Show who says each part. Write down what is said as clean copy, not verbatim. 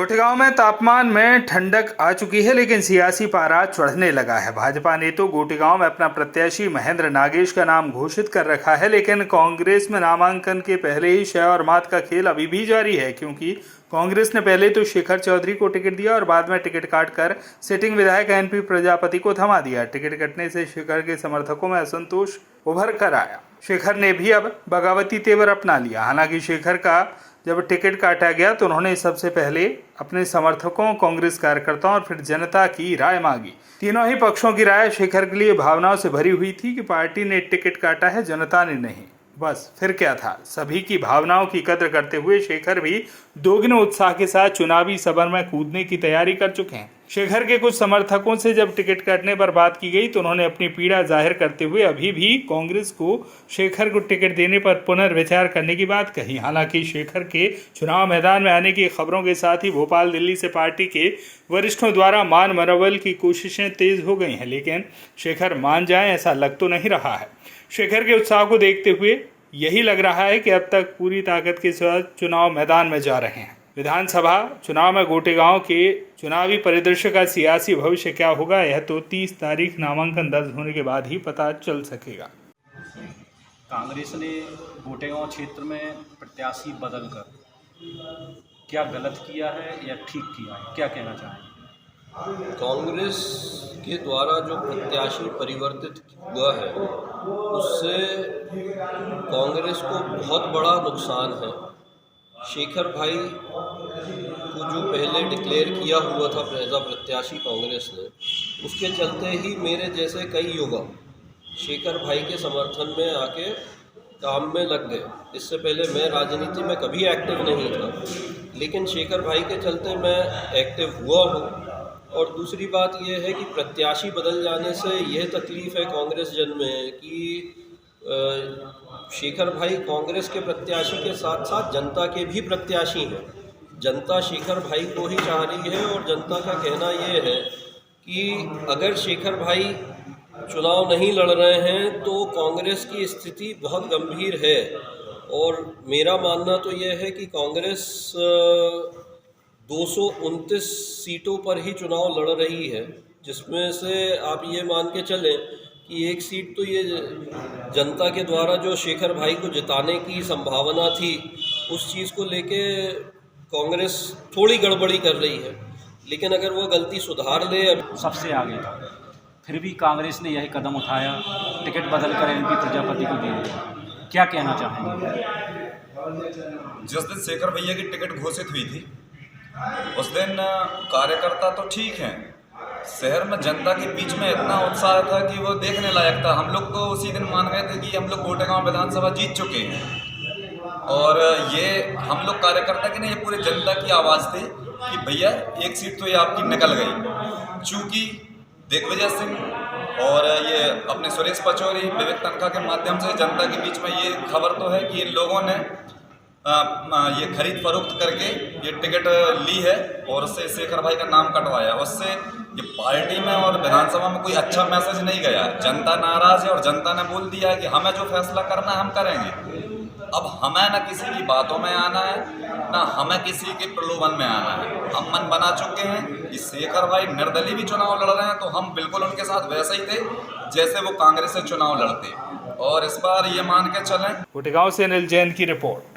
Speaker 1: गोटेगांव में तापमान में ठंडक आ चुकी है, लेकिन सियासी पारा चढ़ने लगा है। भाजपा ने तो गोटेगांव में अपना प्रत्याशी महेंद्र नागेश का नाम घोषित कर रखा है, लेकिन कांग्रेस में नामांकन के पहले ही शय और मात का खेल अभी भी जारी है, क्योंकि कांग्रेस ने पहले तो शेखर चौधरी को टिकट दिया और बाद में टिकट काटकर सिटिंग विधायक एनपी प्रजापति को थमा दिया। टिकट कटने से शेखर के समर्थकों में असंतोष उभर कर आया। शेखर ने भी अब बगावती तेवर अपना लिया। हालांकि शेखर का जब टिकट काटा गया तो उन्होंने सबसे पहले अपने समर्थकों, कांग्रेस कार्यकर्ताओं और फिर जनता की राय मांगी। तीनों ही पक्षों की राय शेखर के लिए भावनाओं से भरी हुई थी कि पार्टी ने टिकट काटा है, जनता ने नहीं। बस फिर क्या था, सभी की भावनाओं की कद्र करते हुए शेखर भी दोगुने उत्साह के साथ चुनावी सफर में कूदने की तैयारी कर चुके हैं। शेखर के कुछ समर्थकों से जब टिकट काटने पर बात की गई तो उन्होंने अपनी पीड़ा जाहिर करते हुए अभी भी कांग्रेस को शेखर को टिकट देने पर पुनर्विचार करने की बात कही। हालांकि शेखर के चुनाव मैदान में आने की खबरों के साथ ही भोपाल, दिल्ली से पार्टी के वरिष्ठों द्वारा मान मनोबल की कोशिशें तेज हो गई हैं, लेकिन शेखर मान जाएं ऐसा लग तो नहीं रहा है। शेखर के उत्साह को देखते हुए यही लग रहा है कि अब तक पूरी ताकत के साथ चुनाव मैदान में जा रहे हैं। विधानसभा चुनाव में गोटेगांव के चुनावी परिदृश्य का सियासी भविष्य क्या होगा, यह तो 30 तारीख नामांकन दर्ज होने के बाद ही पता चल सकेगा।
Speaker 2: कांग्रेस ने गोटेगांव क्षेत्र में प्रत्याशी बदलकर क्या गलत किया है या ठीक किया है, क्या कहना चाहेंगे?
Speaker 3: कांग्रेस के द्वारा जो प्रत्याशी परिवर्तित हुआ है उससे कांग्रेस को बहुत बड़ा नुकसान है। शेखर भाई को जो पहले डिक्लेयर किया हुआ था एज प्रत्याशी कांग्रेस ने, उसके चलते ही मेरे जैसे कई युवा शेखर भाई के समर्थन में आके काम में लग गए। इससे पहले मैं राजनीति में कभी एक्टिव नहीं था, लेकिन शेखर भाई के चलते मैं एक्टिव हुआ हूँ। और दूसरी बात यह है कि प्रत्याशी बदल जाने से यह तकलीफ़ है कांग्रेस जन में कि शेखर भाई कांग्रेस के प्रत्याशी के साथ साथ जनता के भी प्रत्याशी हैं। जनता शेखर भाई को ही चाह रही है और जनता का कहना यह है कि अगर शेखर भाई चुनाव नहीं लड़ रहे हैं तो कांग्रेस की स्थिति बहुत गंभीर है। और मेरा मानना तो यह है कि कांग्रेस 229 सीटों पर ही चुनाव लड़ रही है, जिसमें से आप ये मान के चलें कि एक सीट तो ये जनता के द्वारा जो शेखर भाई को जिताने की संभावना थी, उस चीज़ को लेके कांग्रेस थोड़ी गड़बड़ी कर रही है। लेकिन अगर वो गलती सुधार ले,
Speaker 2: सबसे आगे था, फिर भी कांग्रेस ने यही कदम उठाया, टिकट बदल कर एनपी प्रजापति को दे दिया। क्या कहना चाहेंगे?
Speaker 4: जिस दिन शेखर भैया की टिकट घोषित हुई थी उस दिन कार्यकर्ता तो ठीक हैं, शहर में जनता के बीच में इतना उत्साह था कि वो देखने लायक था। हम लोग तो उसी दिन मान गए थे कि हम लोग गोटेगांव विधानसभा जीत चुके हैं। और ये हम लोग कार्यकर्ता की नहीं, ये पूरे जनता की आवाज़ थी कि भैया एक सीट तो ये आपकी निकल गई। चूँकि दिग्विजय सिंह और ये अपने सुरेश पचौरी, विवेक तनखा के माध्यम से जनता के बीच में ये खबर तो है कि इन लोगों ने ये खरीद फरोख्त करके ये टिकट ली है और उससे शेखर भाई का नाम कटवाया। उससे ये पार्टी में और विधानसभा में कोई अच्छा मैसेज नहीं गया। जनता नाराज़ है और जनता ने बोल दिया है कि हमें जो फैसला करना है हम करेंगे। अब हमें ना किसी की बातों में आना है, ना हमें किसी के प्रलोभन में आना है। हम मन बना चुके हैं कि शेखर भाई निर्दलीय भी चुनाव लड़ रहे हैं तो हम बिल्कुल उनके साथ वैसे ही थे जैसे वो कांग्रेस से चुनाव लड़ते। और इस बार ये मान के चलें।
Speaker 1: गोटेगांव से अनिल जैन की रिपोर्ट।